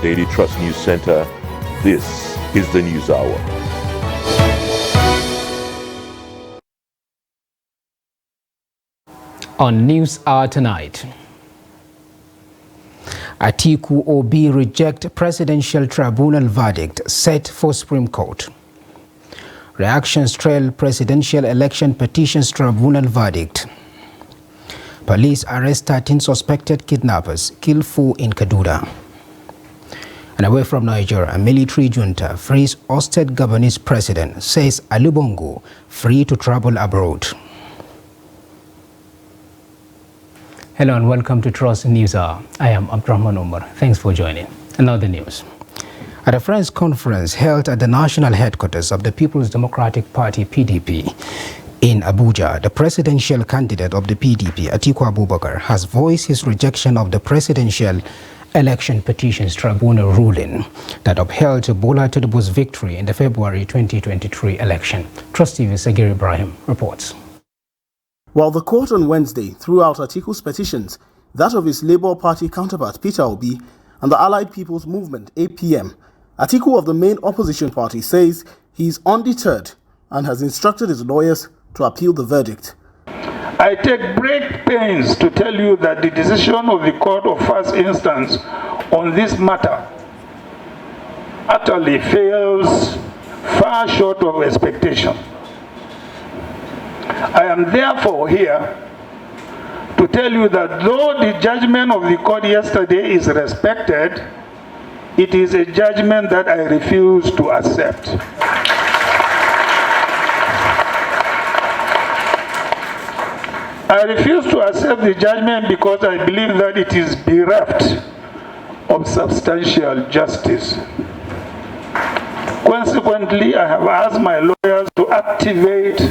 Daily Trust News Center, this is the News Hour. On News Hour tonight, Atiku Obi reject Presidential Tribunal verdict set for Supreme Court. Reactions trail Presidential Election Petitions Tribunal verdict. Police arrest 13 suspected kidnappers, kill 4 in Kaduna. And away from Nigeria, a military junta frees ousted Gabonese president, says Ali Bongo free to travel abroad. Hello and welcome to Trust News Hour. I am Abdurrahman Omar. Thanks for joining. And now the news. At a press conference held at the national headquarters of the People's Democratic Party (PDP) in Abuja, the presidential candidate of the PDP, Atiku Abubakar, has voiced his rejection of the Presidential Election Petitions Tribunal ruling that upheld Bola Tinubu's victory in the February 2023 election. Trust TV's Sagir Ibrahim reports. While the court on Wednesday threw out Atiku's petitions, that of his Labour Party counterpart Peter Obi and the Allied People's Movement (APM), Atiku of the main opposition party says he is undeterred and has instructed his lawyers to appeal the verdict. I take great pains to tell you that the decision of the court of first instance on this matter utterly fails far short of expectation. I am therefore here to tell you that though the judgment of the court yesterday is respected, it is a judgment that I refuse to accept. I refuse to accept the judgment because I believe that it is bereft of substantial justice. Consequently, I have asked my lawyers to activate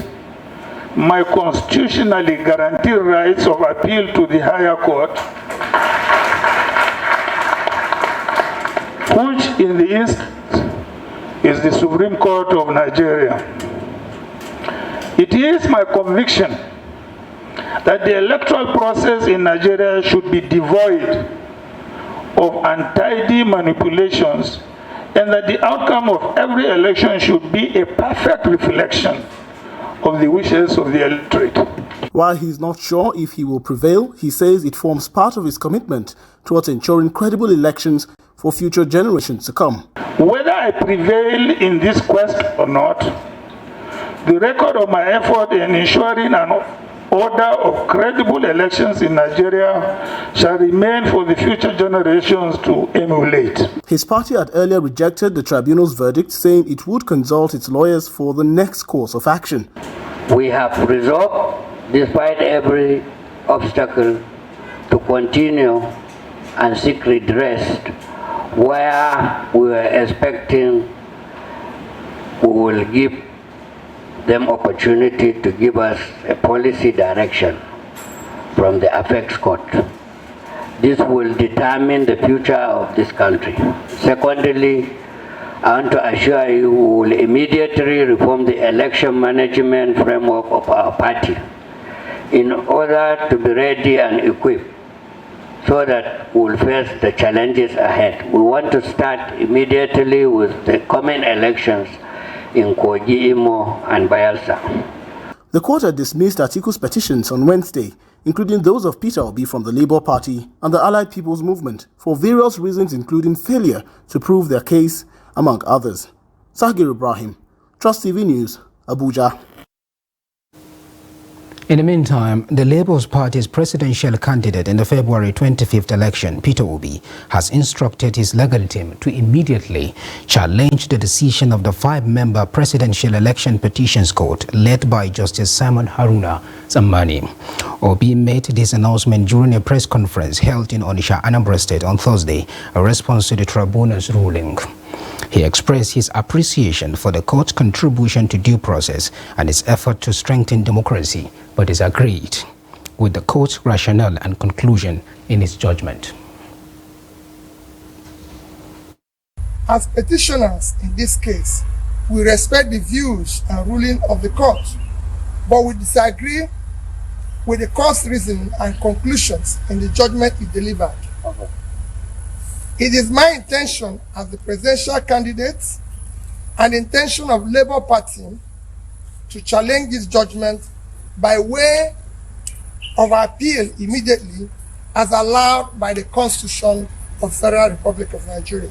my constitutionally guaranteed rights of appeal to the higher court, which in the instance is the Supreme Court of Nigeria. It is my conviction that the electoral process in Nigeria should be devoid of untidy manipulations and that the outcome of every election should be a perfect reflection of the wishes of the electorate. While he is not sure if he will prevail, he says it forms part of his commitment towards ensuring credible elections for future generations to come. Whether I prevail in this quest or not, the record of my effort in ensuring an order of credible elections in Nigeria shall remain for the future generations to emulate. His party had earlier rejected the tribunal's verdict, saying it would consult its lawyers for the next course of action. We have resolved, despite every obstacle, to continue and seek redress where we were expecting we will give them opportunity to give us a policy direction from the Apex Court. This will determine the future of this country. Secondly, I want to assure you we will immediately reform the election management framework of our party in order to be ready and equipped so that we will face the challenges ahead. We want to start immediately with the coming elections in Kogi, Imo, and Bayelsa. The court had dismissed Atiku's petitions on Wednesday, including those of Peter Obi from the Labour Party and the Allied People's Movement, for various reasons including failure to prove their case, among others. Sagir Ibrahim, Trust TV News, Abuja. In the meantime, the Labour Party's presidential candidate in the February 25th election, Peter Obi, has instructed his legal team to immediately challenge the decision of the 5-member Presidential Election Petitions Court led by Justice Simon Haruna Zamani. Obi made this announcement during a press conference held in Onitsha, Anambra State on Thursday, a response to the tribunal's ruling. He expressed his appreciation for the court's contribution to due process and its effort to strengthen democracy, but disagreed with the court's rationale and conclusion in its judgment. As petitioners in this case, we respect the views and ruling of the court, but we disagree with the court's reasoning and conclusions in the judgment it delivered. It is my intention as the presidential candidate and intention of Labour Party to challenge this judgment by way of appeal immediately as allowed by the Constitution of the Federal Republic of Nigeria.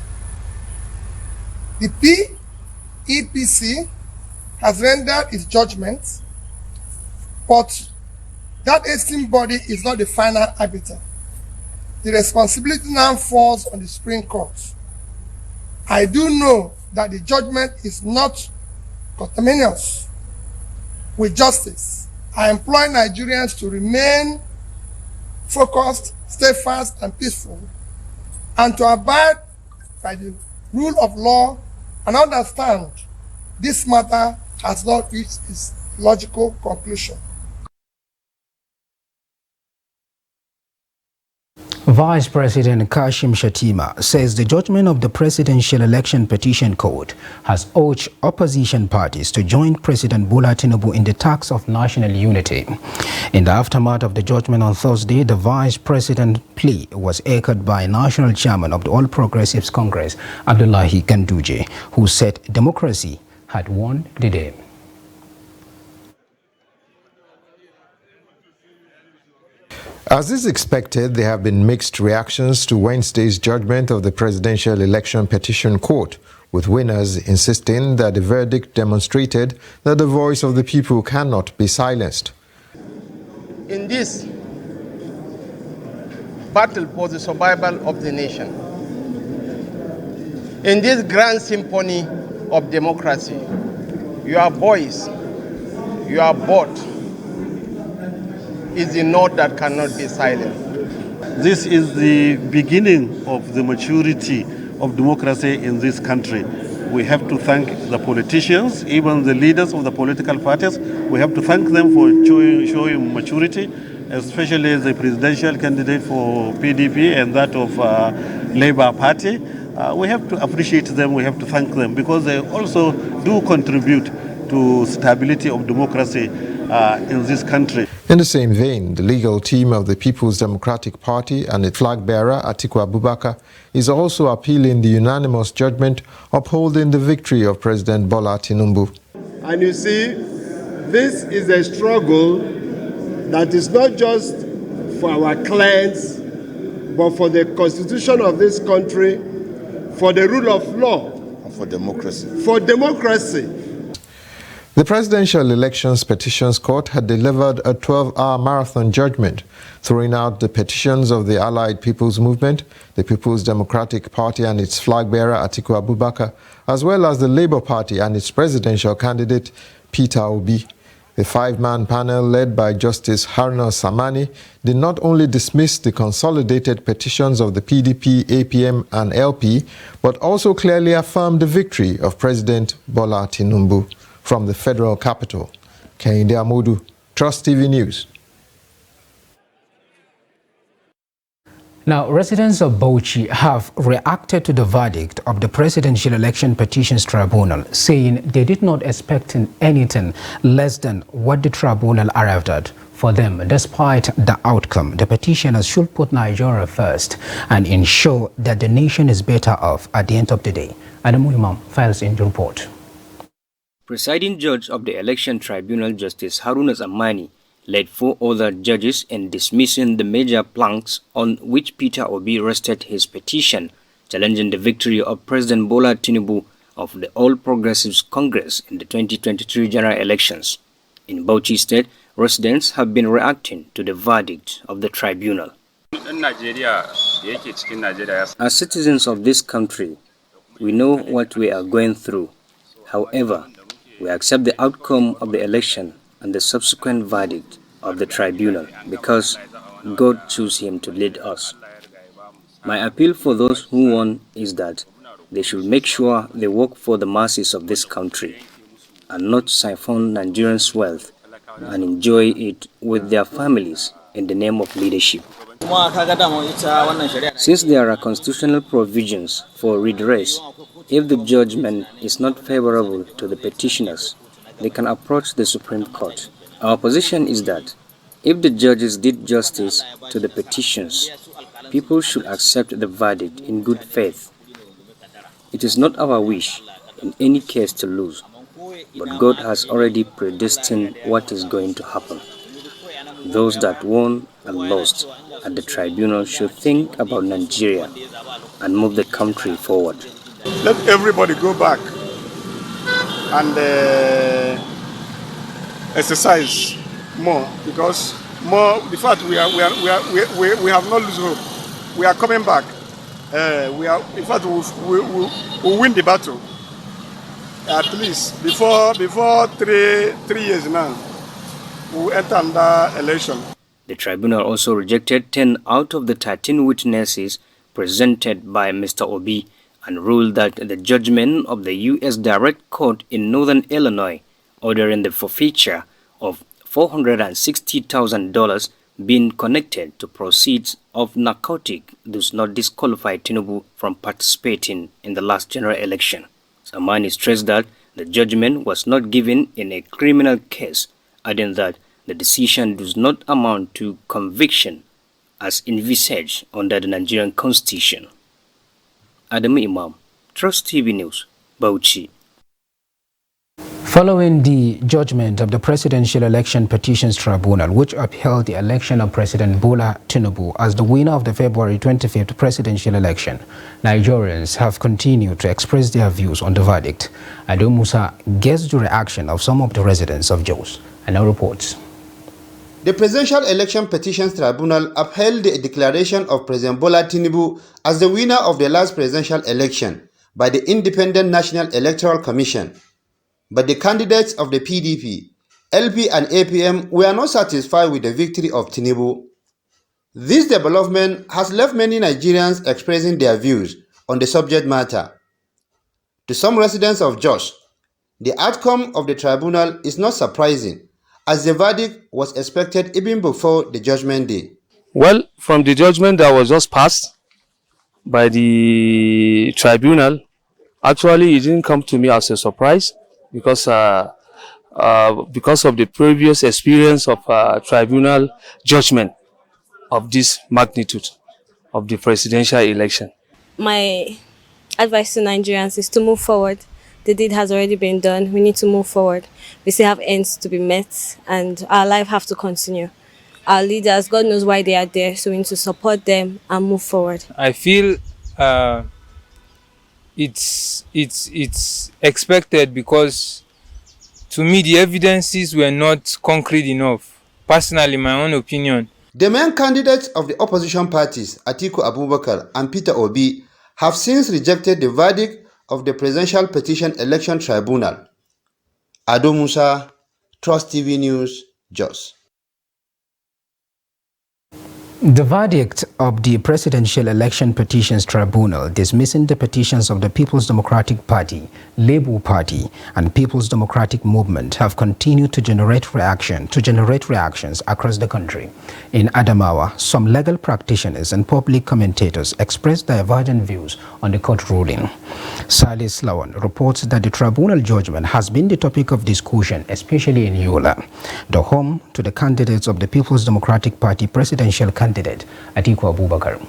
The PEPC has rendered its judgment, but that esteemed body is not the final arbiter. The responsibility now falls on the Supreme Court. I do know that the judgment is not conterminous with justice. I implore Nigerians to remain focused, steadfast, and peaceful, and to abide by the rule of law and understand this matter has not reached its logical conclusion. Vice President Kashim Shettima says the judgment of the Presidential Election Petition Court has urged opposition parties to join President Bola Tinubu in the task of national unity. In the aftermath of the judgment on Thursday, the Vice President's plea was echoed by National Chairman of the All Progressives Congress, Abdullahi Ganduje, who said democracy had won the day. As is expected, there have been mixed reactions to Wednesday's judgment of the Presidential Election Petition Court, with winners insisting that the verdict demonstrated that the voice of the people cannot be silenced. In this battle for the survival of the nation, in this grand symphony of democracy, your voice, your vote, is the note that cannot be silent. This is the beginning of the maturity of democracy in this country. We have to thank the politicians, even the leaders of the political parties. We have to thank them for showing maturity, especially the presidential candidate for PDP and that of Labour Party. We have to appreciate them, we have to thank them, because they also do contribute to stability of democracy in this country. In the same vein, the legal team of the People's Democratic Party and its flag bearer, Atiku Abubakar, is also appealing the unanimous judgment upholding the victory of President Bola Tinubu. And you see, this is a struggle that is not just for our clients, but for the constitution of this country, for the rule of law, and for democracy. For democracy. The Presidential Elections Petitions Court had delivered a 12-hour marathon judgment, throwing out the petitions of the Allied People's Movement, the People's Democratic Party and its flag bearer Atiku Abubakar, as well as the Labour Party and its presidential candidate Peter Obi. The five-man panel led by Justice Haruna Samani did not only dismiss the consolidated petitions of the PDP, APM and LP, but also clearly affirmed the victory of President Bola Tinubu. From the federal capital, Kehinde Amodu, Trust TV News. Now, residents of Bauchi have reacted to the verdict of the Presidential Election Petitions Tribunal, saying they did not expect anything less than what the tribunal arrived at. For them, despite the outcome, the petitioners should put Nigeria first and ensure that the nation is better off at the end of the day. Adamu Imam files in the report. Presiding judge of the Election Tribunal, Justice Haruna Samani, led 4 other judges in dismissing the major planks on which Peter Obi rested his petition, challenging the victory of President Bola Tinubu of the All Progressives Congress in the 2023 general elections. In Bauchi State, residents have been reacting to the verdict of the tribunal. As citizens of this country, we know what we are going through. However, we accept the outcome of the election and the subsequent verdict of the tribunal because God chose him to lead us. My appeal for those who won is that they should make sure they work for the masses of this country and not siphon Nigerians' wealth and enjoy it with their families in the name of leadership. Since there are constitutional provisions for redress, if the judgment is not favorable to the petitioners, they can approach the Supreme Court. Our position is that if the judges did justice to the petitions, people should accept the verdict in good faith. It is not our wish in any case to lose, but God has already predestined what is going to happen. Those that won and lost at the tribunal should think about Nigeria and move the country forward. Let everybody go back and exercise more, because the fact we have not lost hope. We are coming back. In fact, we'll win the battle. At least before 3 years now, we'll enter another election. The tribunal also rejected 10 out of the 13 witnesses presented by Mr. Obi and ruled that the judgment of the U.S. Direct Court in Northern Illinois ordering the forfeiture of $460,000 being connected to proceeds of narcotic does not disqualify Tinubu from participating in the last general election. Samani stressed that the judgment was not given in a criminal case, adding that the decision does not amount to conviction as envisaged under the Nigerian Constitution. Adam Imam, Trust TV News, Bauchi. Following the judgment of the Presidential Election Petitions Tribunal, which upheld the election of President Bola Tinubu as the winner of the February 25th presidential election, Nigerians have continued to express their views on the verdict. Ado Musa gets the reaction of some of the residents of Jos and now reports. The Presidential Election Petitions Tribunal upheld the declaration of President Bola Tinubu as the winner of the last presidential election by the Independent National Electoral Commission. But the candidates of the PDP, LP and APM were not satisfied with the victory of Tinubu. This development has left many Nigerians expressing their views on the subject matter. To some residents of Jos, the outcome of the tribunal is not surprising, as the verdict was expected even before the judgment day. Well, from the judgment that was just passed by the tribunal, actually it didn't come to me as a surprise, because of the previous experience of tribunal judgment of this magnitude of the presidential election. My advice to Nigerians is to move forward. The deed has already been done. We need to move forward. We still have ends to be met, and our life have to continue. Our leaders, God knows why they are there, so we need to support them and move forward. I feel it's expected, because to me the evidences were not concrete enough. Personally, my own opinion. The main candidates of the opposition parties, Atiku Abubakar and Peter Obi, have since rejected the verdict of the Presidential Petition Election Tribunal. Ado Musa, Trust TV News, Jos. The verdict of the Presidential Election Petitions Tribunal dismissing the petitions of the People's Democratic Party, Labour Party and People's Democratic Movement have continued to generate reactions across the country. In Adamawa, some legal practitioners and public commentators expressed divergent views on the court ruling. Salis Lawan reports that the tribunal judgment has been the topic of discussion, especially in Yola, the home to the candidates of the People's Democratic Party presidential candidate Atiku Abubakar.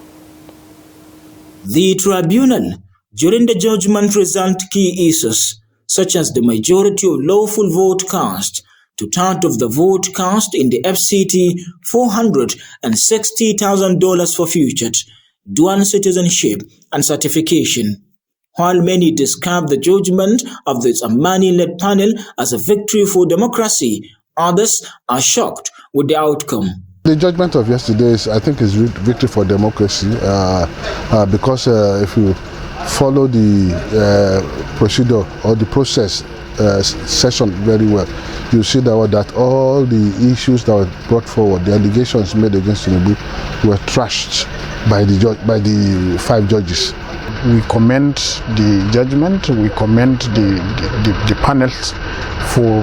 The tribunal, during the judgment, resolved key issues such as the majority of lawful vote cast, two-thirds of the vote cast in the FCT, $460,000 forfeited, dual citizenship and certification. While many describe the judgment of the Amani-led panel as a victory for democracy, others are shocked with the outcome. The judgment of yesterday is, I think, is victory for democracy because if you follow the procedure or the process session very well, you see that all the issues that were brought forward, the allegations made against Tinubu, were trashed by the 5 judges. We commend the judgment. We commend the panels for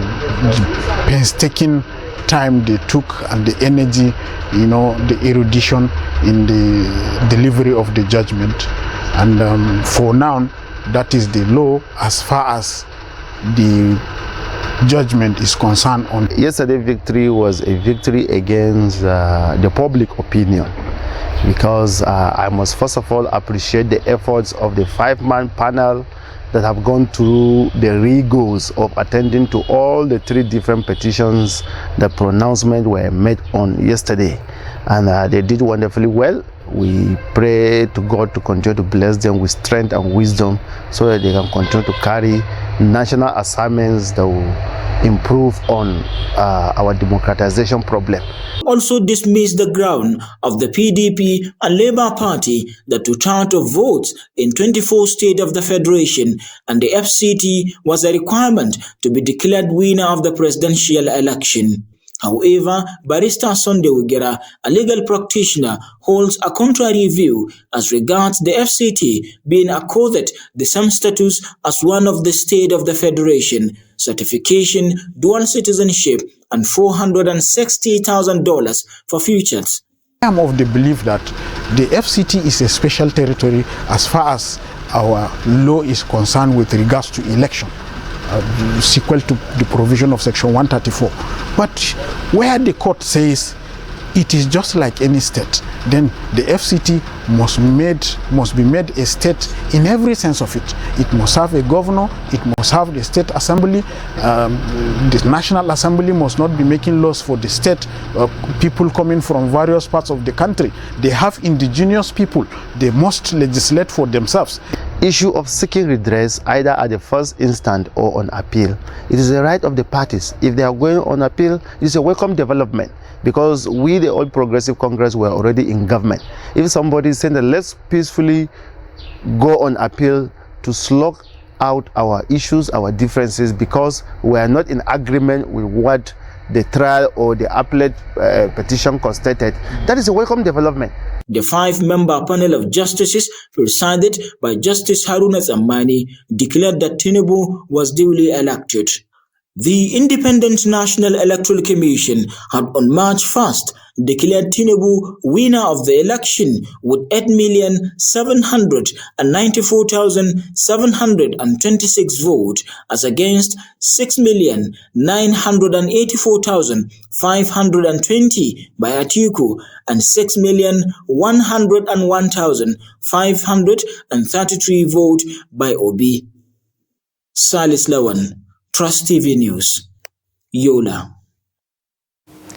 the painstaking time they took and the energy, the erudition in the delivery of the judgment. And for now, that is the law as far as the judgment is concerned. Yesterday's victory was a victory against the public opinion. because I must first of all appreciate the efforts of the 5-man panel that have gone through the rigors of attending to all the 3 different petitions the pronouncement were made on yesterday, and they did wonderfully well. We pray to God to continue to bless them with strength and wisdom so that they can continue to carry national assignments that will improve on our democratization problem. Also dismissed the ground of the PDP and Labour Party that to count of votes in 24 states of the Federation and the FCT was a requirement to be declared winner of the presidential election. However, Barrister Sunday Wigera, a legal practitioner, holds a contrary view as regards the FCT being accorded the same status as one of the state of the Federation, certification, dual citizenship, and $460,000 for futures. I am of the belief that the FCT is a special territory as far as our law is concerned with regards to election. Sequel to the provision of section 134. But where the court says it is just like any state, then the FCT must be made a state in every sense of it. It must have a governor, it must have the state assembly, the National Assembly must not be making laws for the state, people coming from various parts of the country. They have indigenous people, they must legislate for themselves. Issue of seeking redress either at the first instant or on appeal. It is the right of the parties. If they are going on appeal, it is a welcome development because we, the All Progressive Congress, were already in government. If somebody is saying that let's peacefully go on appeal to slug out our issues, our differences, because we are not in agreement with what the trial or the appellate petition constated, that is a welcome development. The 5-member panel of justices, presided by Justice Haruna Tsammani, declared that Tinubu was duly elected. The Independent National Electoral Commission had on March 1st declared Tinubu winner of the election with 8,794,726 votes as against 6,984,520 by Atiku and 6,101,533 votes by Obi. Salis Lawan, Trust TV News, Yola.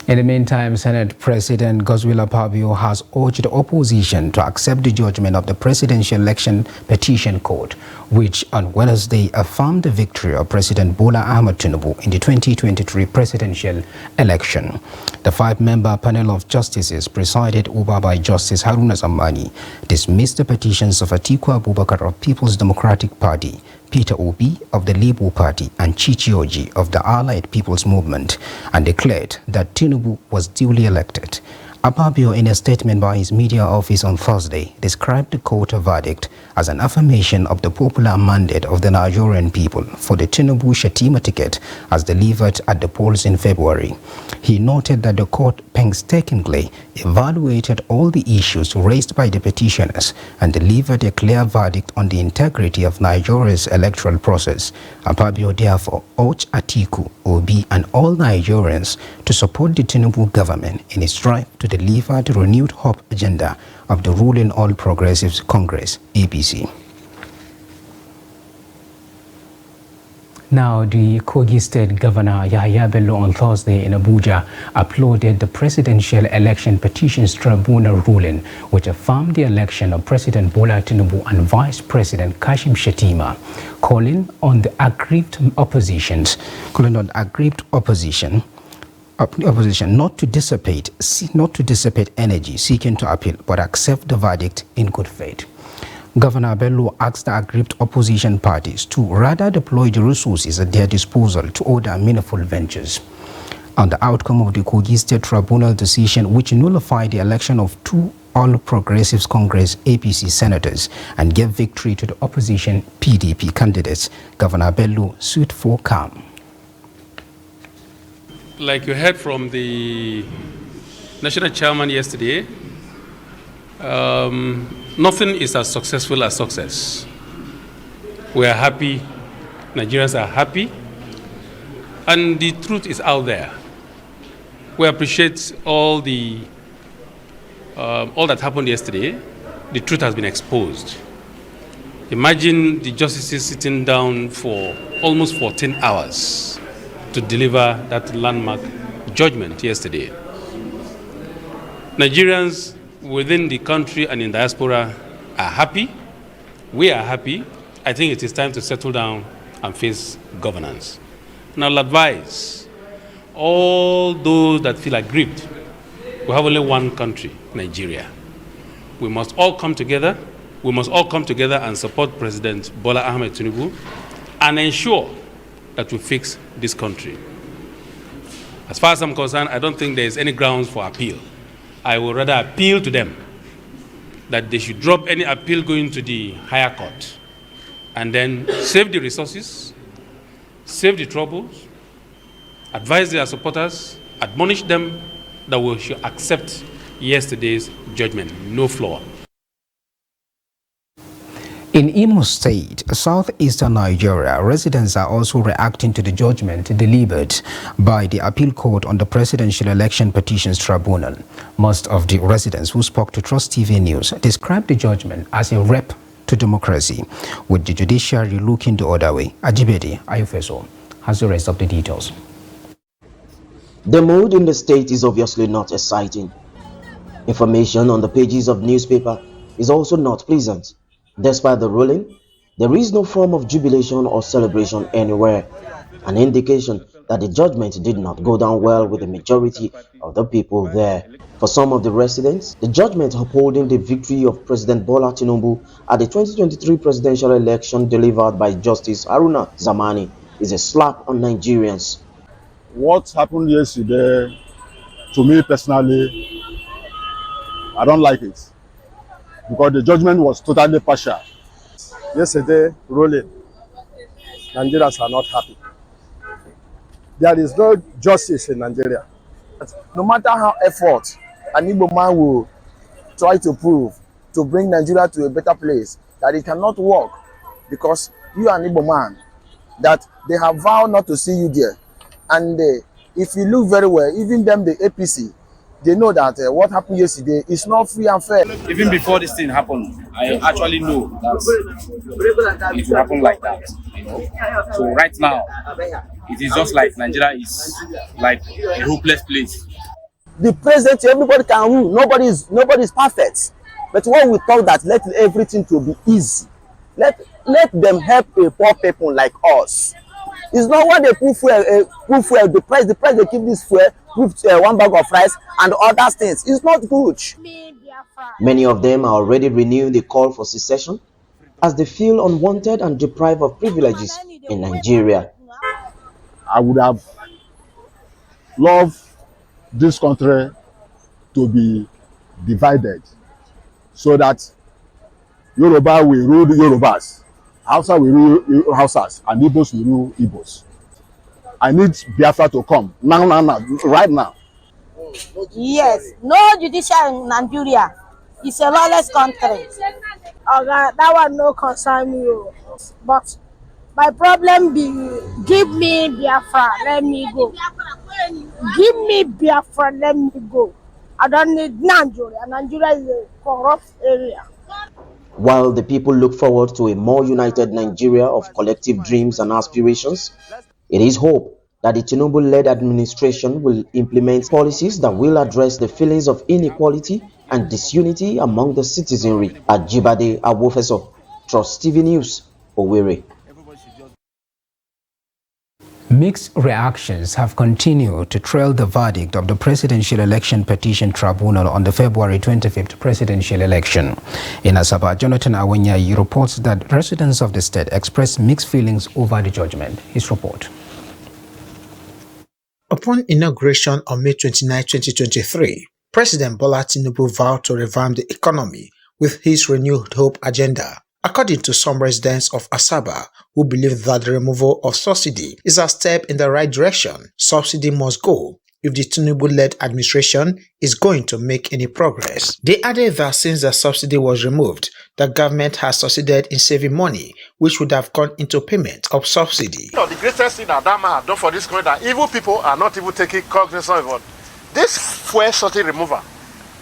In the meantime, Senate President Godswill Akpabio has urged the opposition to accept the judgment of the Presidential Election Petition Court, which on Wednesday affirmed the victory of President Bola Ahmed Tinubu in the 2023 presidential election. The 5-member panel of justices, presided over by Justice Haruna Tsammani, dismissed the petitions of Atiku Abubakar of People's Democratic Party, Peter Obi of the Labour Party, and Chichi Oji of the Allied People's Movement, and declared that Tinubu was duly elected. Akpabio, in a statement by his media office on Thursday, described the court verdict as an affirmation of the popular mandate of the Nigerian people for the Tinubu-Shettima ticket as delivered at the polls in February. He noted that the court painstakingly evaluated all the issues raised by the petitioners and delivered a clear verdict on the integrity of Nigeria's electoral process. Akpabio therefore urged Atiku, Obi, and all Nigerians to support the Tinubu government in its drive to deliver the renewed hope agenda of the ruling All Progressives Congress, APC. Now, the Kogi State Governor Yahaya Bello on Thursday in Abuja applauded the Presidential Election Petitions Tribunal ruling, which affirmed the election of President Bola Tinubu and Vice President Kashim Shettima, calling on the aggrieved opposition not to dissipate energy seeking to appeal, but accept the verdict in good faith. Governor Bello asked the aggrieved opposition parties to rather deploy the resources at their disposal to order meaningful ventures. On the outcome of the Kogi State Tribunal decision, which nullified the election of 2 All Progressives Congress APC senators and gave victory to the opposition PDP candidates, Governor Bello sued for calm. Like you heard from the national chairman yesterday, nothing is as successful as success. We are happy, Nigerians are happy, and the truth is out there. We appreciate all the all that happened yesterday, the truth has been exposed. Imagine the justices sitting down for almost 14 hours to deliver that landmark judgment yesterday. Nigerians within the country and in diaspora are happy. We are happy. I think it is time to settle down and face governance. And I'll advise all those that feel aggrieved. We have only one country, Nigeria. We must all come together. We must all come together and support President Bola Ahmed Tinubu and ensure that we fix this country. As far as I'm concerned, I don't think there is any grounds for appeal. I would rather appeal to them that they should drop any appeal going to the higher court and then save the resources, save the troubles, advise their supporters, admonish them that we should accept yesterday's judgment, no flaw. In Imo State, southeastern Nigeria, residents are also reacting to the judgment delivered by the appeal court on the Presidential Election Petitions Tribunal. Most of the residents who spoke to Trust TV News described the judgment as a rep to democracy, with the judiciary looking the other way. Ajibede Ayufeso has the rest of the details. The mood in the state is obviously not exciting. Information on the pages of newspaper is also not pleasant. Despite the ruling, there is no form of jubilation or celebration anywhere, an indication that the judgment did not go down well with the majority of the people there. For some of the residents, the judgment upholding the victory of President Bola Tinubu at the 2023 presidential election delivered by Justice Haruna Zamani is a slap on Nigerians. What happened yesterday, to me personally, I don't like it, because the judgment was totally partial. Yesterday, ruling, Nigerians are not happy. There is no justice in Nigeria. No matter how effort an Igbo man will try to prove to bring Nigeria to a better place, that it cannot work, because you are an Igbo man, that they have vowed not to see you there. And if you look very well, even them, the APC, they know that what happened yesterday is not free and fair. Even before this thing happened, I actually know that it will happen like that. You know? So right now, it is just like Nigeria is like a hopeless place. The president, everybody can rule. Nobody is perfect. But when we talk that let everything to be easy, let them help a poor people like us. It's not when they put fuel, the price they keep this fuel, put 1 bag of rice and other things. It's not good. Many of them are already renewing the call for secession as they feel unwanted and deprived of privileges in Nigeria. I would have loved this country to be divided so that Yoruba will rule the Yorubas, Hausa will rule Hausas, and Igbos will rule Igbos. I need Biafra to come now, right now. Yes, no judiciary in Nigeria. It's a lawless country. That one no concern me. But my problem be, give me Biafra, let me go. Give me Biafra, let me go. I don't need Nigeria. Nigeria is a corrupt area. While the people look forward to a more united Nigeria of collective dreams and aspirations, it is hope that the Tinubu-led administration will implement policies that will address the feelings of inequality and disunity among the citizenry. Ajibade Awofeso, Trust TV News, Owerri. Mixed reactions have continued to trail the verdict of the Presidential Election Petition Tribunal on the February 25th presidential election. In Asaba, Jonathan Awenyayi reports that residents of the state expressed mixed feelings over the judgment. His report. Upon inauguration on May 29, 2023, President Bola Tinubu vowed to revamp the economy with his renewed hope agenda. According to some residents of Asaba, who believe that the removal of subsidy is a step in the right direction, subsidy must go if the Tinubu-led administration is going to make any progress. They added that since the subsidy was removed, the government has succeeded in saving money, which would have gone into payment of subsidy. You know, the greatest thing that man has done for this country, that evil people are not even taking cognizance of this fuel subsidy removal.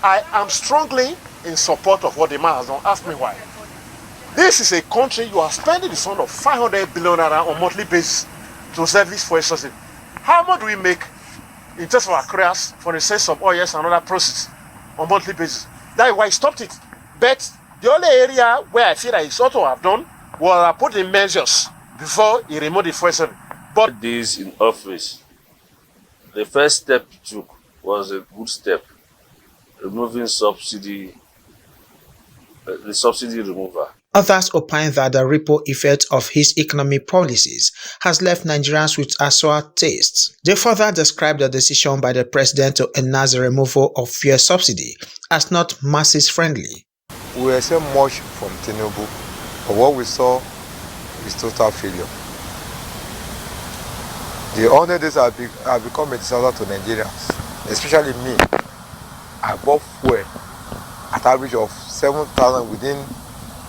I am strongly in support of what the man has done. Ask me why. This is a country you are spending the sum of 500 billion naira on monthly basis to service for a society. How much do we make in terms of our careers for the sales of oils and other processes on monthly basis? That is why I stopped it. But the only area where I feel that it's ought to have done was I put in measures before he removed the fuel subsidy. But this in office, the first step he took was a good step, removing subsidy, the subsidy remover. Others opine that the ripple effect of his economic policies has left Nigerians with a sour taste. They further described the decision by the president to enact the removal of fuel subsidy as not masses friendly. We expect much from Tinubu, but what we saw is total failure. The 100 days have become a disaster to Nigerians, especially me. I bought fuel at average of 7,000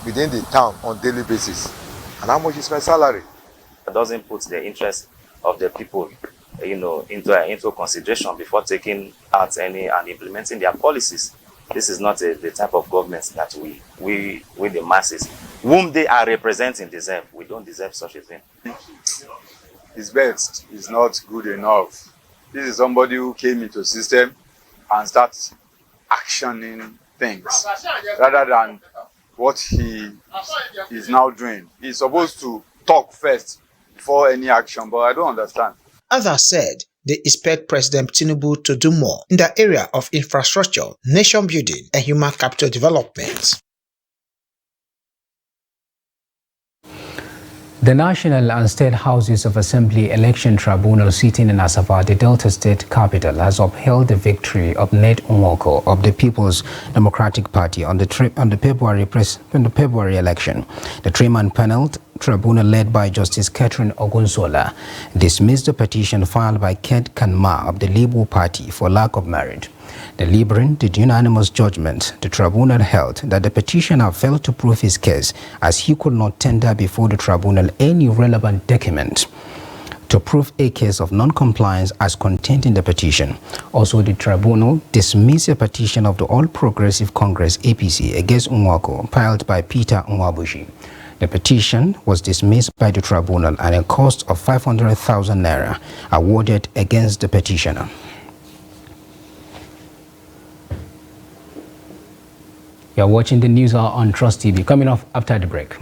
within the town on daily basis. And how much is my salary? It doesn't put the interest of the people, into consideration before taking out any and implementing their policies. This is not the type of government that we the masses, whom they are representing, deserve. We don't deserve such a thing. His best is not good enough. This is somebody who came into the system and starts actioning things rather than what he is now doing. He's supposed to talk first before any action, but I don't understand. Others said they expect President Tinubu to do more in the area of infrastructure, nation building, and human capital development. The National and State Houses of Assembly Election Tribunal sitting in Asaba, the Delta State capital, has upheld the victory of Ned Nwoko of the People's Democratic Party on the February election. The three-man panel tribunal led by Justice Catherine Ogunsola dismissed the petition filed by Kent Kanma of the Labour Party for lack of merit. Delivering the unanimous judgment, the tribunal held that the petitioner failed to prove his case as he could not tender before the tribunal any relevant document to prove a case of non-compliance as contained in the petition. Also, the tribunal dismissed a petition of the All Progressive Congress APC against Nwoko filed by Peter Nwabushi. The petition was dismissed by the tribunal and a cost of 500,000 naira awarded against the petitioner. You're watching the news on Trust TV. Coming off after the break.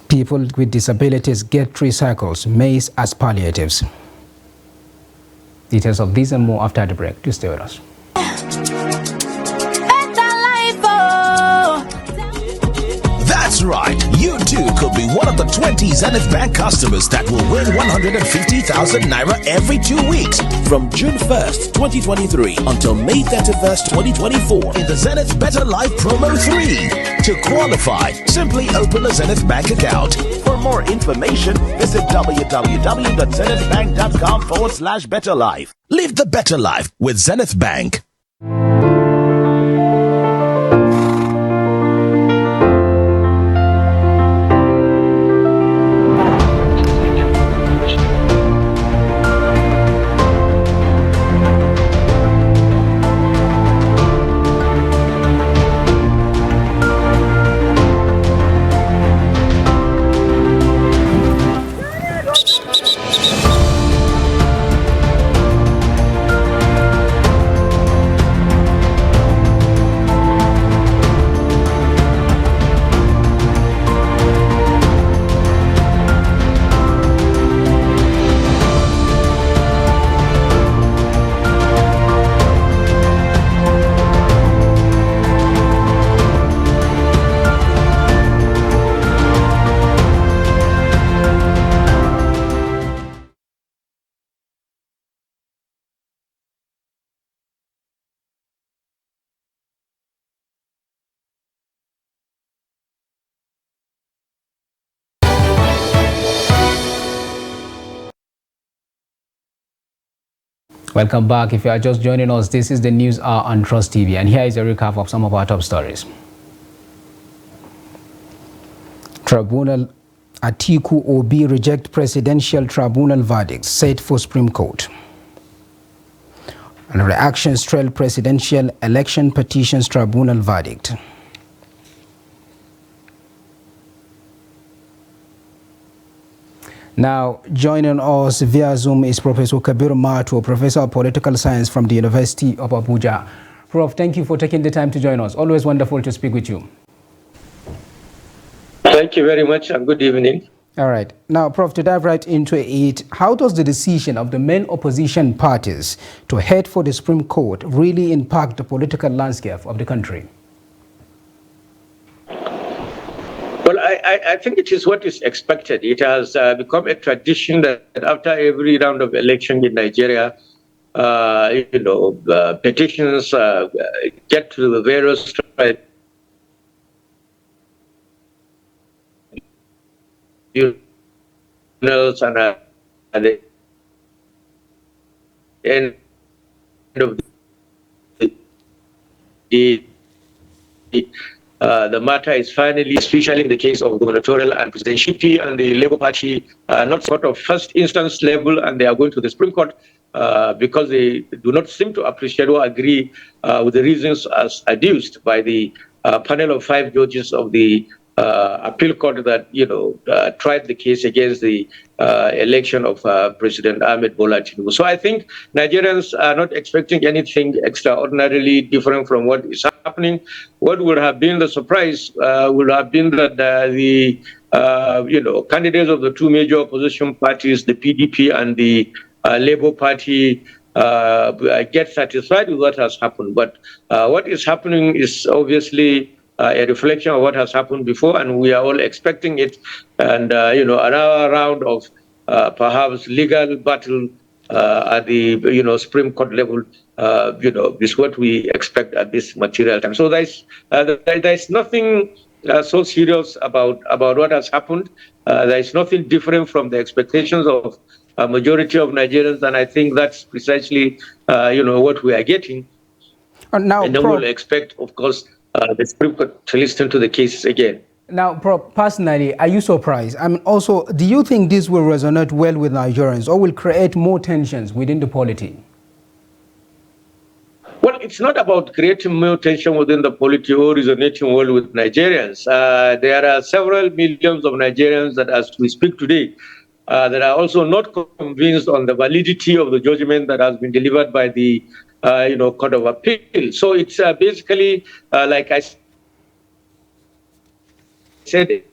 People with disabilities get 3 cycles, maize as palliatives. Details of this and more after the break. Do stay with us. That's right. You too could be one of the 20 Zenith Bank customers that will win 150,000 naira every 2 weeks from June 1st, 2023 until May 31st, 2024 in the Zenith Better Life Promo 3. To qualify, simply open a Zenith Bank account. For more information, visit www.zenithbank.com/betterlife. Live the better life with Zenith Bank. Welcome back. If you are just joining us, this is the News Hour on Trust TV, and here is a recap of some of our top stories. Tribunal Atiku Obi reject presidential tribunal verdict set for Supreme Court. And reactions trailed Presidential Election Petitions Tribunal verdict. Now, joining us via Zoom is Professor Kabir Mato, Professor of Political Science from the University of Abuja. Prof, thank you for taking the time to join us. Always wonderful to speak with you. Thank you very much and good evening. All right. Now, Prof, to dive right into it, how does the decision of the main opposition parties to head for the Supreme Court really impact the political landscape of the country? Well, I think it is what is expected. It has become a tradition that after every round of election in Nigeria, petitions get to the various tribunals and at the end of the matter is finally, especially in the case of gubernatorial and presidential and the Labour Party, not sort of first instance level, and they are going to the Supreme Court because they do not seem to appreciate or agree with the reasons as adduced by the panel of 5 judges of the appeal court that tried the case against the election of President Ahmed Bola Tinubu. So I think Nigerians are not expecting anything extraordinarily different from what is happening. What would have been the surprise would have been that the candidates of the 2 major opposition parties, the PDP and the Labour Party, get satisfied with what has happened. But what is happening is obviously a reflection of what has happened before, and we are all expecting it. And another round of perhaps legal battle at the Supreme Court level, is what we expect at this material time. So there's nothing so serious about what has happened. There is nothing different from the expectations of a majority of Nigerians, and I think that's precisely what we are getting. Now, and then we'll expect, of course, the Supreme Court to listen to the cases again. Now, personally, are you surprised? I mean, also, do you think this will resonate well with Nigerians or will create more tensions within the polity? Well, it's not about creating more tension within the polity or resonating well with Nigerians. There are several millions of Nigerians that, as we speak today, that are also not convinced on the validity of the judgment that has been delivered by the Court of Appeal. So it's basically, like I said,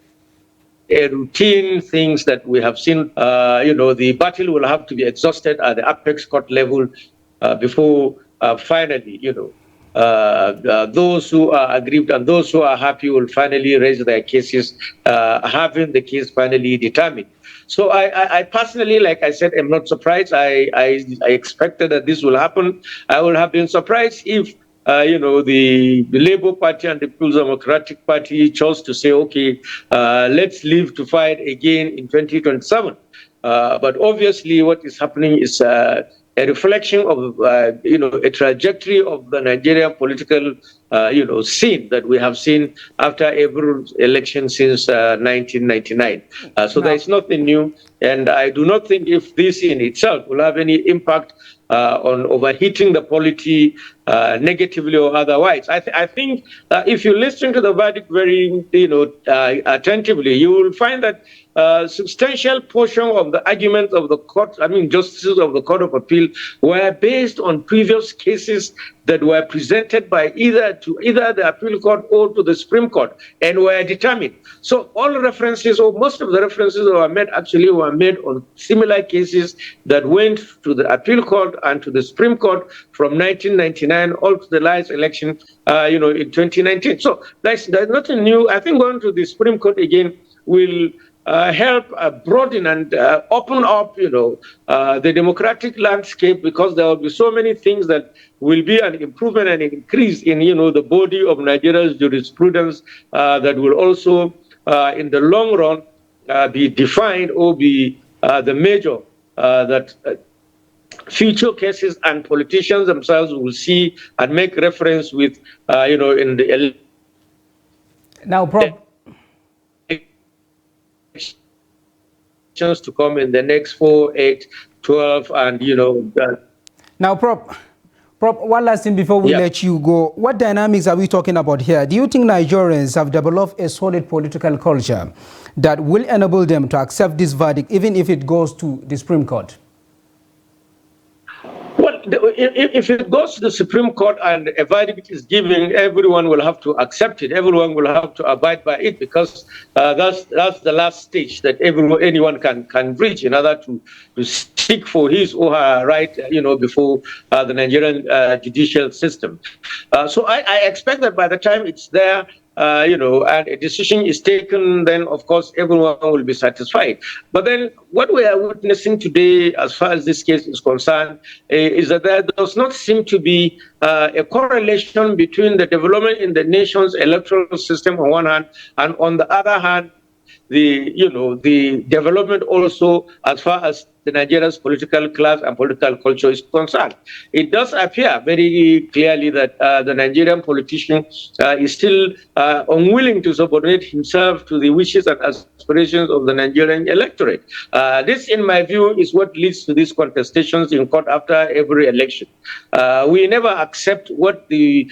a routine things that we have seen. The battle will have to be exhausted at the apex court level before finally, those who are aggrieved and those who are happy will finally raise their cases, having the case finally determined. So I personally, like I said, am not surprised. I expected that this will happen. I would have been surprised if, the Labour Party and the People's Democratic Party chose to say, okay, let's live to fight again in 2027. But obviously what is happening is a reflection of, a trajectory of the Nigerian political, scene that we have seen after every election since 1999. So there is nothing new. And I do not think if this in itself will have any impact on overheating the polity negatively or otherwise. I think if you listen to the verdict very, attentively, you will find that substantial portion of the arguments of the court, justices of the Court of Appeal, were based on previous cases that were presented by either the Appeal Court or to the Supreme Court and were determined. So all references, or most of the references that were made actually were made on similar cases that went to the Appeal Court and to the Supreme Court from 1999 all to the last election, in 2019. So there's nothing new. I think going to the Supreme Court again will help broaden and open up, the democratic landscape, because there will be so many things that will be an improvement and increase in, the body of Nigeria's jurisprudence that will also, in the long run, be defined or be the major that future cases and politicians themselves will see and make reference with, in the... Now, to come in the next 4, 8, 12, and Now, Prof, Prof, one last thing before we let you go. What dynamics are we talking about here? Do you think Nigerians have developed a solid political culture that will enable them to accept this verdict, even if it goes to the Supreme Court? Well, if it goes to the Supreme Court and a verdict is given, everyone will have to accept it. Everyone will have to abide by it, because that's the last stage that anyone can reach in order to seek for his or her right, before the Nigerian judicial system. So I expect that by the time it's there, and a decision is taken, then of course everyone will be satisfied. But then what we are witnessing today, as far as this case is concerned, is that there does not seem to be a correlation between the development in the nation's electoral system on one hand, and on the other hand, the development also as far as the Nigeria's political class and political culture is concerned. It does appear very clearly that the Nigerian politician is still unwilling to subordinate himself to the wishes and aspirations of the Nigerian electorate. This, in my view, is what leads to these contestations in court after every election. We never accept what the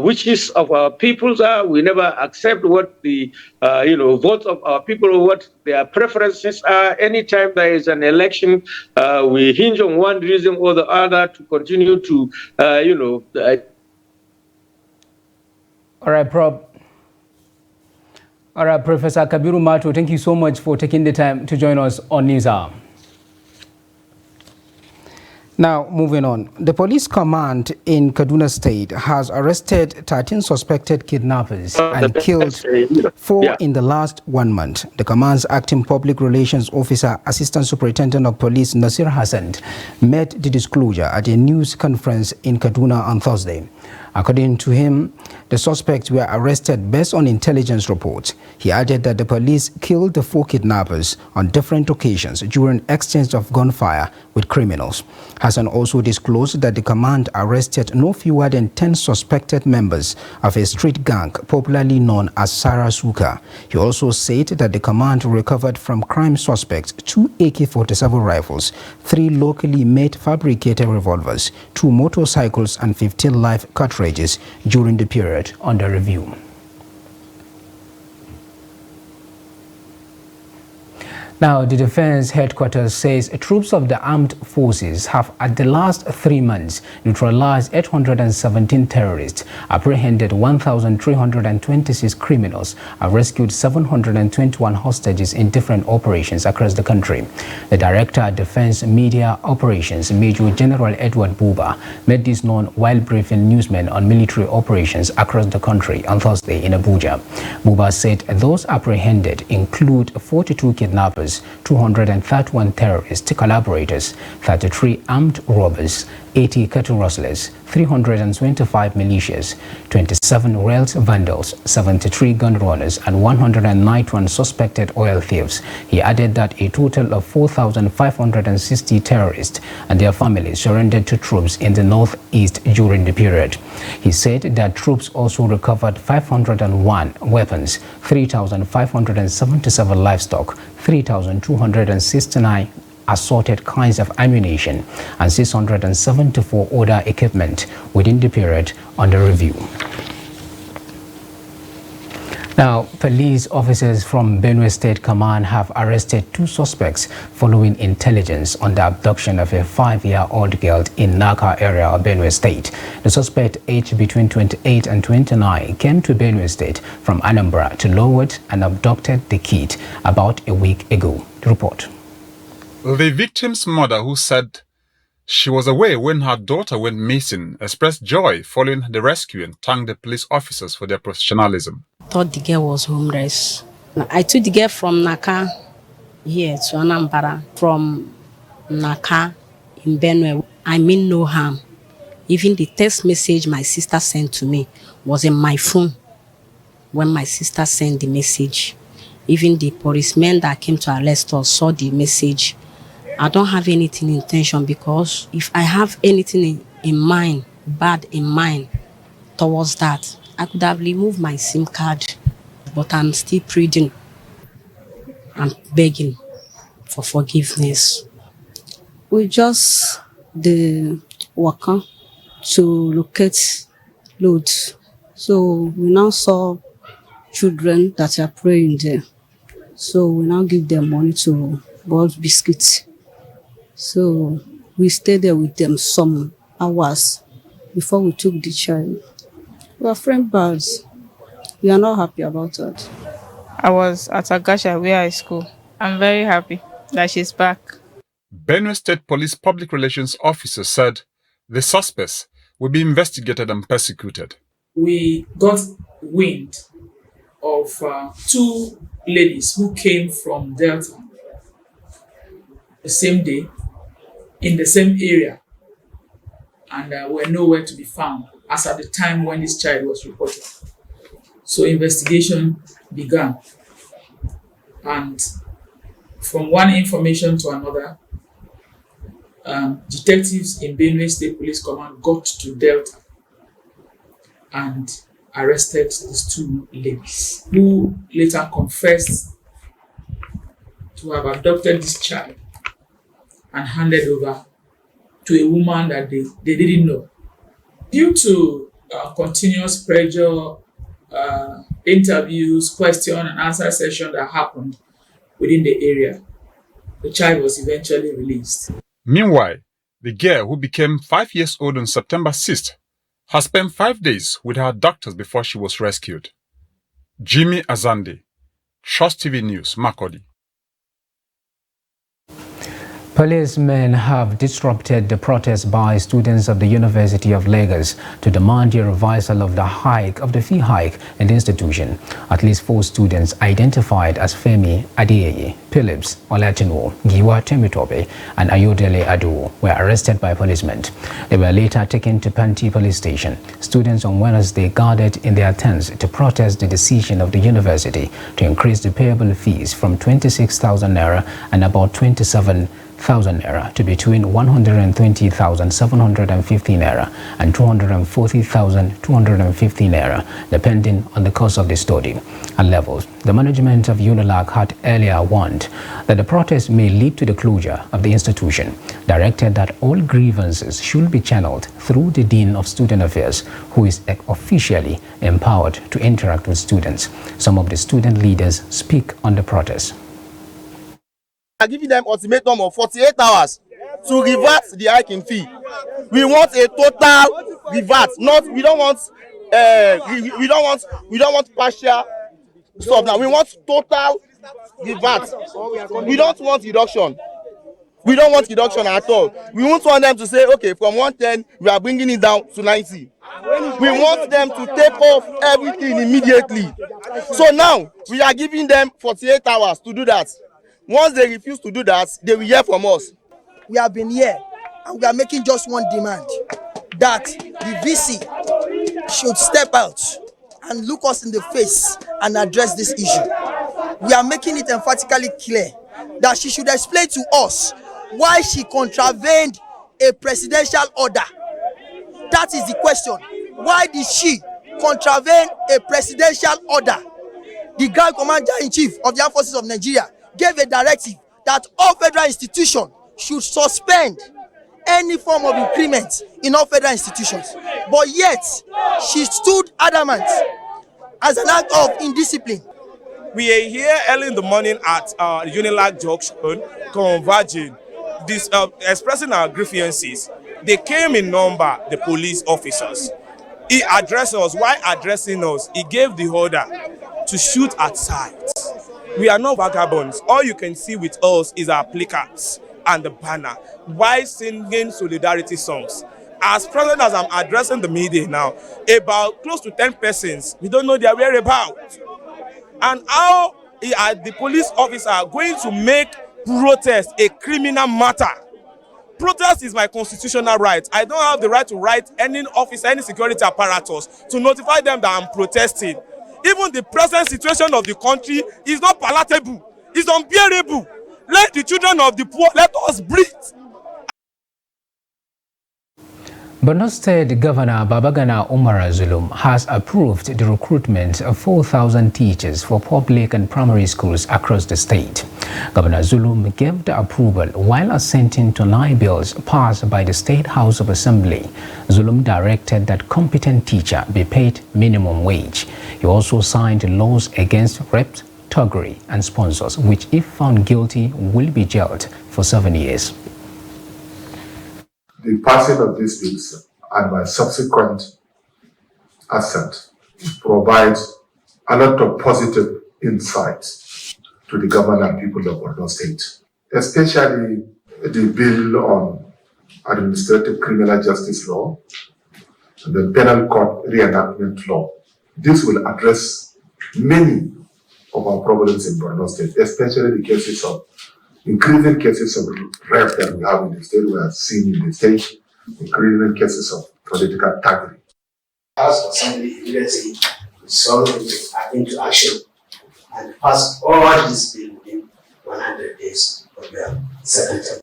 wishes of our peoples are. We never accept what the votes of our people, or what their preferences are. Anytime there is an election, we hinge on one reason or the other to continue to, All right, Prof. All right, Professor Kabiru Mato, thank you so much for taking the time to join us on NewsHour. Now, moving on. The police command in Kaduna State has arrested 13 suspected kidnappers and killed 4 in the last 1 month. The command's acting public relations officer, Assistant Superintendent of Police Nasir Hassan, made the disclosure at a news conference in Kaduna on Thursday. According to him, the suspects were arrested based on intelligence reports. He added that the police killed the 4 kidnappers on different occasions during exchange of gunfire with criminals. Hassan also disclosed that the command arrested no fewer than 10 suspected members of a street gang popularly known as Sara Suka. He also said that the command recovered from crime suspects 2 AK-47 rifles, 3 locally made fabricated revolvers, 2 motorcycles and 15 live cartridges during the period under review. Now, the Defense Headquarters says troops of the armed forces have, at the last 3 months, neutralized 817 terrorists, apprehended 1,326 criminals, and rescued 721 hostages in different operations across the country. The Director of Defense Media Operations, Major General Edward Buba, made this known while briefing newsmen on military operations across the country on Thursday in Abuja. Buba said those apprehended include 42 kidnappers, 231 terrorist collaborators, 33 armed robbers, 80 cattle rustlers, 325 militias, 27 rails vandals, 73 gun runners, and 191 suspected oil thieves. He added that a total of 4,560 terrorists and their families surrendered to troops in the northeast during the period. He said that troops also recovered 501 weapons, 3,577 livestock, 3,269 assorted kinds of ammunition, and 674 other equipment within the period under review. Now, police officers from Benue State Command have arrested 2 suspects following intelligence on the abduction of a 5-year-old girl in Naka area of Benue State. The suspect, aged between 28 and 29, came to Benue State from Anambra to Lowood and abducted the kid about a week ago. The report. The victim's mother, who said she was away when her daughter went missing, expressed joy following the rescue and thanked the police officers for their professionalism. Thought the girl was homeless. I took the girl from Naka here to Anambra, from Naka in Benue. I mean no harm. Even the text message my sister sent to me was in my phone when my sister sent the message. Even the policemen that came to arrest us saw the message. I don't have anything in intention, because if I have anything in mind, bad in mind towards that, I could have removed my SIM card, but I'm still pleading and begging for forgiveness. We just the worker to locate loads. So we now saw children that are praying there. So we now give them money to buy biscuits. So we stayed there with them some hours before we took the child. We are friend birds. We are not happy about that. I was at Agasha where I school. I'm very happy that she's back. Benue State Police Public Relations Officer said the suspects will be investigated and persecuted. We got wind of two ladies who came from Delta the same day in the same area and were nowhere to be found as at the time when this child was reported. So investigation began, and from one information to another, detectives in Benue State Police Command got to Delta and arrested these two ladies, who later confessed to have adopted this child and handed over to a woman that they didn't know. Due to continuous pressure, interviews, question and answer session that happened within the area, the child was eventually released. Meanwhile, the girl, who became 5 years old on September 6th, has spent 5 days with her doctors before she was rescued. Jimmy Azande, Trust TV News, Makurdi. Policemen have disrupted the protest by students of the University of Lagos to demand a reversal of the fee hike in the institution. At least 4 students identified as Femi Adeyeye, Phillips Olatinwo, Giwa Temitope, and Ayodele Adu were arrested by policemen. They were later taken to Panti Police Station. Students on Wednesday gathered in their tents to protest the decision of the university to increase the payable fees from 26,000 naira and about 27,000 naira to between 120,750 naira and 240,250 naira, depending on the cost of the study and levels. The management of UNILAG had earlier warned that the protest may lead to the closure of the institution, directed that all grievances should be channeled through the Dean of Student Affairs, who is officially empowered to interact with students. Some of the student leaders speak on the protest. Are giving them ultimatum of 48 hours to revert the hiking fee. We want a total revert. We don't want partial stuff now. We want total revert. We don't want reduction. We don't want reduction at all. We won't want them to say, okay, from 110 we are bringing it down to 90. We want them to take off everything immediately. So now we are giving them 48 hours to do that. Once they refuse to do that, they will hear from us. We have been here and we are making just one demand, that the VC should step out and look us in the face and address this issue. We are making it emphatically clear that she should explain to us why she contravened a presidential order. That is the question. Why did she contravene a presidential order? The Grand Commander-in-Chief of the Armed Forces of Nigeria gave a directive that all federal institutions should suspend any form of increment in all federal institutions. But yet, she stood adamant as an act of indiscipline. We are here early in the morning at UNILAG Junction, converging, expressing our grievances. They came in number, the police officers. He addressed us. While addressing us, he gave the order to shoot at sight. We are not vagabonds. All you can see with us is our placards and the banner while singing solidarity songs. As present as I'm addressing the media now, about close to 10 persons, we don't know their whereabouts. And how the police officer are going to make protest a criminal matter. Protest is my constitutional right. I don't have the right to write any officer, any security apparatus to notify them that I'm protesting. Even the present situation of the country is not palatable. It's unbearable. Let the children of the poor, let us breathe. Borno State Governor Babagana Umar Zulum has approved the recruitment of 4,000 teachers for public and primary schools across the state. Governor Zulum gave the approval while assenting to 9 bills passed by the State House of Assembly. Zulum directed that competent teacher be paid minimum wage. He also signed laws against rape, thuggery and sponsors, which if found guilty will be jailed for 7 years. The passing of these bills and my subsequent assent provides a lot of positive insights to the government and people of Borno State, especially the bill on administrative criminal justice law and the penal court reenactment law. This will address many of our problems in Borno State, especially the cases of increasing cases of rape that we have in the state, we are seeing in the state, increasing cases of political thuggery. House of Assembly immediately resolved into action and passed all these bills within 100 days of their second term.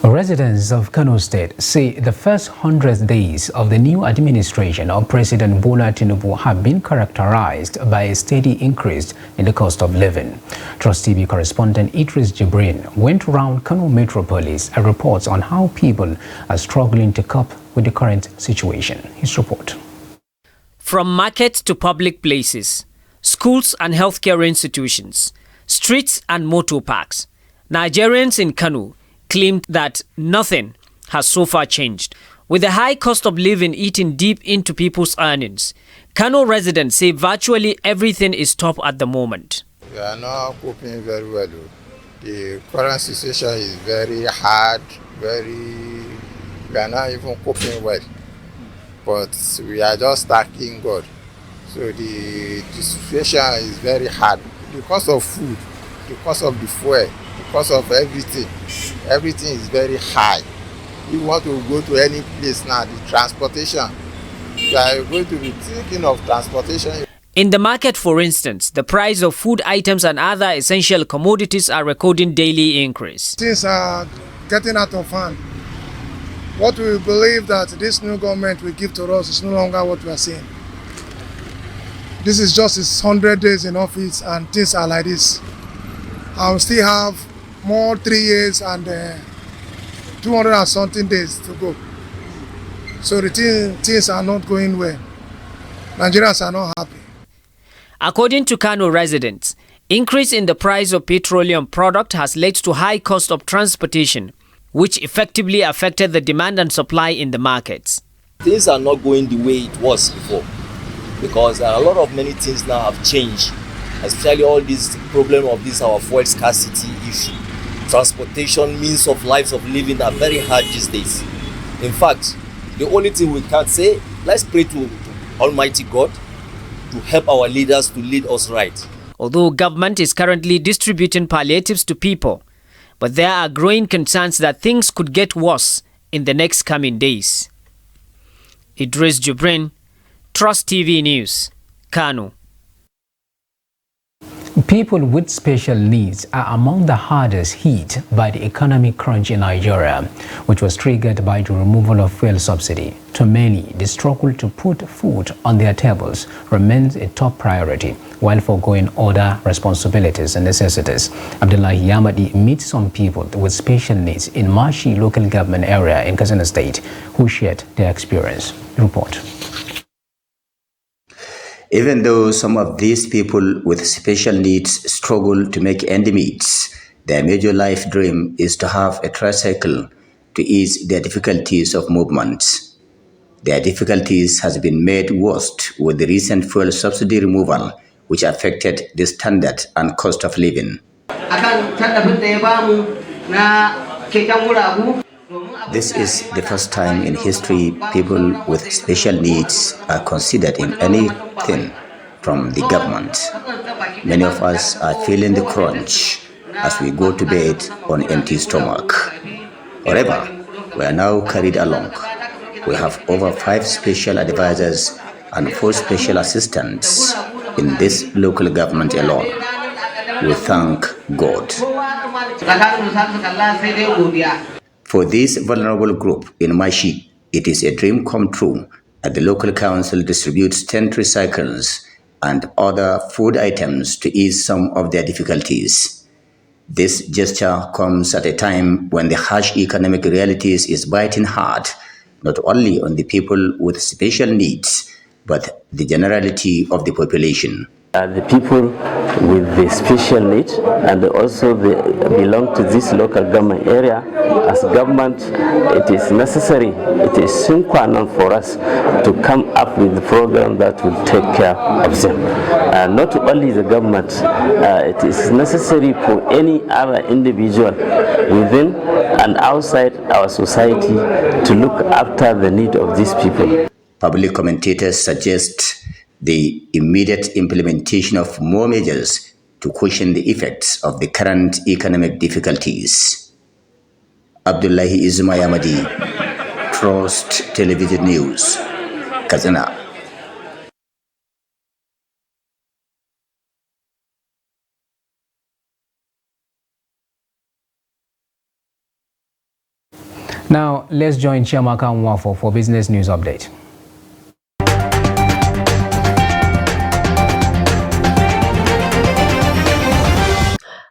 Residents of Kano State say the first 100 days of the new administration of President Bola Tinubu have been characterized by a steady increase in the cost of living. Trust TV correspondent Idris Jibrin went around Kano metropolis and reports on how people are struggling to cope with the current situation. His report. From markets to public places, schools and healthcare institutions, streets and motor parks, Nigerians in Kano claimed that nothing has so far changed. With the high cost of living eating deep into people's earnings, Kano residents say virtually everything is tough at the moment. We are not coping very well. The current situation is very hard, we are not even coping well. But we are just thanking God. So the situation is very hard. The cost of food, the cost of the fuel, the cost of everything is very high. You want to go to any place now, the transportation, you are going to be thinking of transportation. In the market, for instance, the price of food items and other essential commodities are recording daily increase. Things are getting out of hand. What we believe that this new government will give to us is no longer what we are seeing. This is just its 100 days in office and things are like this. I will still have more 3 years and 200 and something days to go. So the things are not going well. Nigerians are not happy. According to Kano residents, increase in the price of petroleum product has led to high cost of transportation, which effectively affected the demand and supply in the markets. Things are not going the way it was before because a lot of many things now have changed, especially all this problem of this our fuel scarcity issue. Transportation, means of lives of living are very hard these days. In fact, the only thing we can say, let's pray to Almighty God to help our leaders to lead us right. Although government is currently distributing palliatives to people, but there are growing concerns that things could get worse in the next coming days. Idris Jibrin, Trust TV News, Kano. People with special needs are among the hardest hit by the economic crunch in Nigeria, which was triggered by the removal of fuel subsidy. To many, the struggle to put food on their tables remains a top priority, while foregoing other responsibilities and necessities. Abdullahi Yamadi meets some people with special needs in Mashi local government area in Katsina State who shared their experience. Report. Even though some of these people with special needs struggle to make ends meet, their major life dream is to have a tricycle to ease their difficulties of movement. Their difficulties has been made worse with the recent fuel subsidy removal, which affected the standard and cost of living. This is the first time in history people with special needs are considered in anything from the government. Many of us are feeling the crunch as we go to bed on empty stomach. However, we are now carried along. We have over 5 special advisors and 4 special assistants in this local government alone. We thank God. For this vulnerable group in Mashi, it is a dream come true that the local council distributes 10 tricycles and other food items to ease some of their difficulties. This gesture comes at a time when the harsh economic realities is biting hard, not only on the people with special needs, but the generality of the population. The people with the special needs and also belong to this local government area. As government, it is necessary, it is sine qua non for us to come up with a program that will take care of them. Not only the government, it is necessary for any other individual within and outside our society to look after the need of these people. Public commentators suggest the immediate implementation of more measures to cushion the effects of the current economic difficulties. Abdullahi Izumai Ahmadi, Trust Television News, Kazana. Now, let's join Chiamaka Nwafo for Business News Update.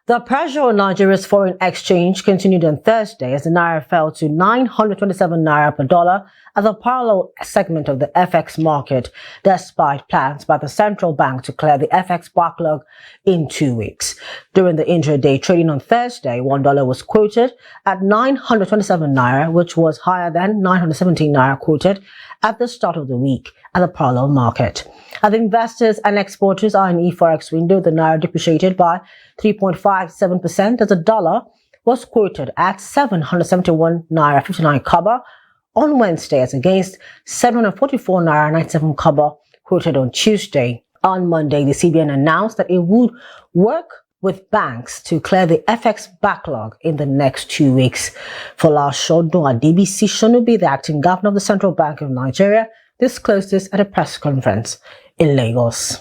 The pressure on Nigeria's foreign exchange continued on Thursday as the naira fell to 927 naira per dollar at the parallel segment of the FX market, despite plans by the central bank to clear the FX backlog in 2 weeks. During the intraday trading on Thursday, $1 was quoted at 927 naira, which was higher than 917 naira quoted at the start of the week at the parallel market. As investors and exporters are in eForex window, the naira depreciated by 3.57% as the dollar was quoted at 771 naira 59 kobo on Wednesday as against 744 naira 97 kobo quoted on Tuesday. On Monday, the CBN announced that it would work with banks to clear the FX backlog in the next 2 weeks. Fola Shodun Adebisi Shonubi, the acting governor of the Central Bank of Nigeria, disclosed this at a press conference in Lagos.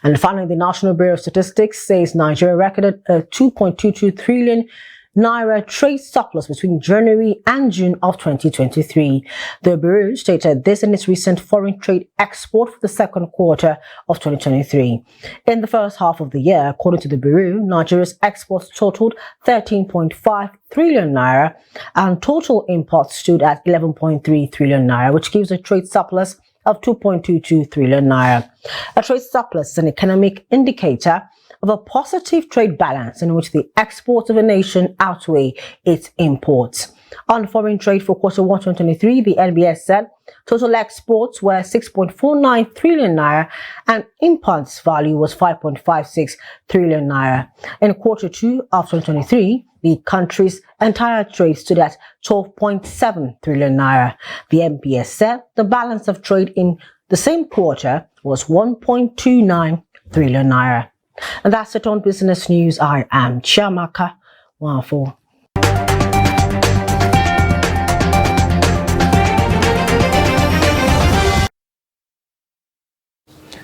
And finally, the National Bureau of Statistics says Nigeria recorded a 2.22 trillion naira trade surplus between January and June of 2023. The Bureau stated this in its recent foreign trade export for the second quarter of 2023. In the first half of the year, according to the Bureau, Nigeria's exports totaled 13.5 trillion naira and total imports stood at 11.3 trillion naira, which gives a trade surplus of 2.22 trillion naira. A trade surplus is an economic indicator of a positive trade balance in which the exports of a nation outweigh its imports. On foreign trade for quarter 1 2023, the NBS said total exports were 6.49 trillion naira and imports value was 5.56 trillion naira. In quarter 2 of 2023, the country's entire trade stood at 12.7 trillion naira. The NBS said the balance of trade in the same quarter was 1.29 trillion naira. And that's it on Business News. I am Chiamaka Nwafo.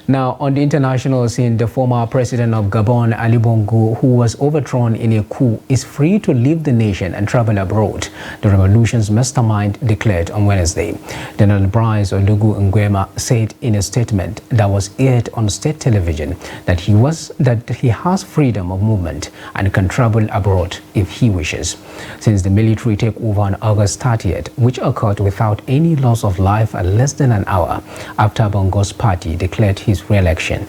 Now, on the international scene, the former president of Gabon, Ali Bongo, who was overthrown in a coup, is free to leave the nation and travel abroad, the revolution's mastermind declared on Wednesday. General Brice Oligui Nguema said in a statement that was aired on state television that he has freedom of movement and can travel abroad if he wishes. Since the military takeover on August 30th, which occurred without any loss of life at less than an hour after Bongo's party declared his re-election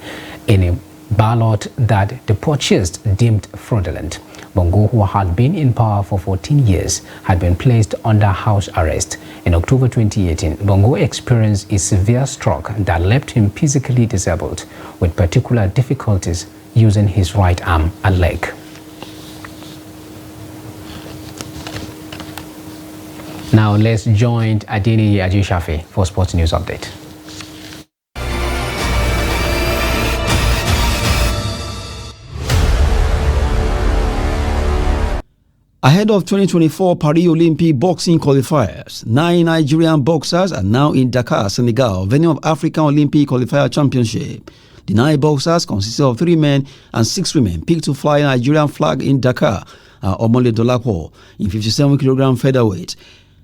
in a ballot that the purchased deemed fraudulent. Bongo, who had been in power for 14 years, had been placed under house arrest. In October 2018, Bongo experienced a severe stroke that left him physically disabled, with particular difficulties using his right arm and leg. Now let's join Adini Ajishafi for Sports News Update. Ahead of 2024 Paris Olympic boxing qualifiers, 9 Nigerian boxers are now in Dakar, Senegal, venue of African Olympic Qualifier Championship. The 9 boxers consist of 3 men and 6 women picked to fly Nigerian flag in Dakar are Omole Dolapo in 57 kg featherweight,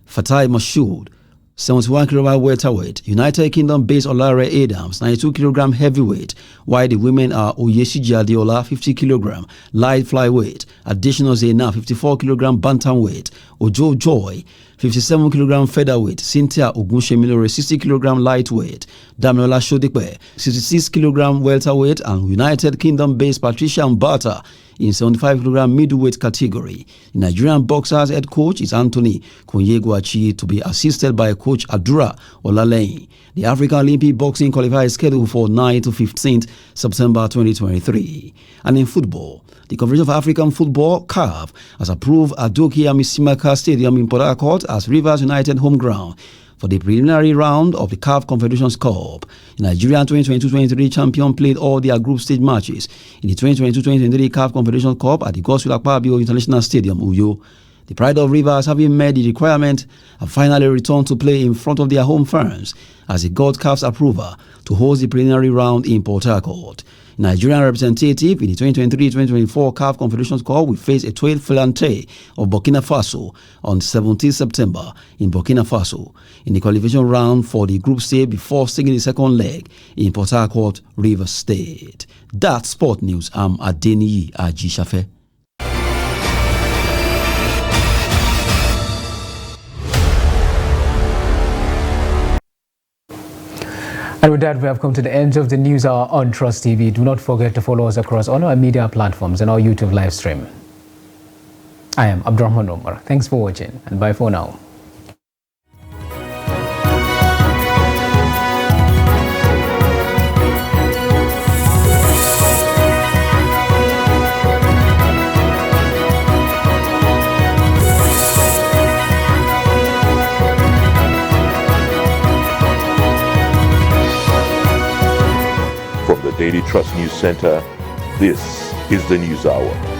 Fatai Mashoud, 71 kg welterweight, United Kingdom-based Olare Adams, 92 kg heavyweight, while the women are Oyeshiji Adeola, 50 kg light flyweight, Additional Zaina, 54 kg bantamweight, Ojo Joy, 57 kg featherweight, Cynthia Ogunshemilore, 60 kg lightweight, Damilola Shodikpe, 66 kg welterweight, and United Kingdom-based Patricia Mbata in 75 kg middleweight category. The Nigerian boxers head coach is Anthony Konyegwachi, to be assisted by coach Adura Olaleyin. The African Olympic boxing qualifier is scheduled for 9 to 15th September 2023. And in football, the Confederation of African Football, CAF, has approved Adokia Misimaka Stadium in Port Harcourt as Rivers United home ground for the preliminary round of the CAF Confederations Cup. The Nigerian 2022-23 champion played all their group stage matches in the 2022-23 CAF Confederations Cup at the Godswill Akpabio International Stadium, Uyo. The Pride of Rivers, having met the requirement, have finally returned to play in front of their home fans as it got CAF's approval to host the preliminary round in Port Harcourt. Nigerian representative in the 2023-2024 CAF Confederations Cup will face Etoile Filante of Burkina Faso on 17 September in Burkina Faso in the qualification round for the group stage before singing the second leg in Port Harcourt, Rivers State. That's Sport News. I'm Adeniyi Ajishafe. And with that, we have come to the end of the news hour on Trust TV. Do not forget to follow us across all our media platforms and our YouTube live stream. I am Abdurrahman Omar. Thanks for watching, and bye for now. From the Daily Trust News Center, this is the News Hour.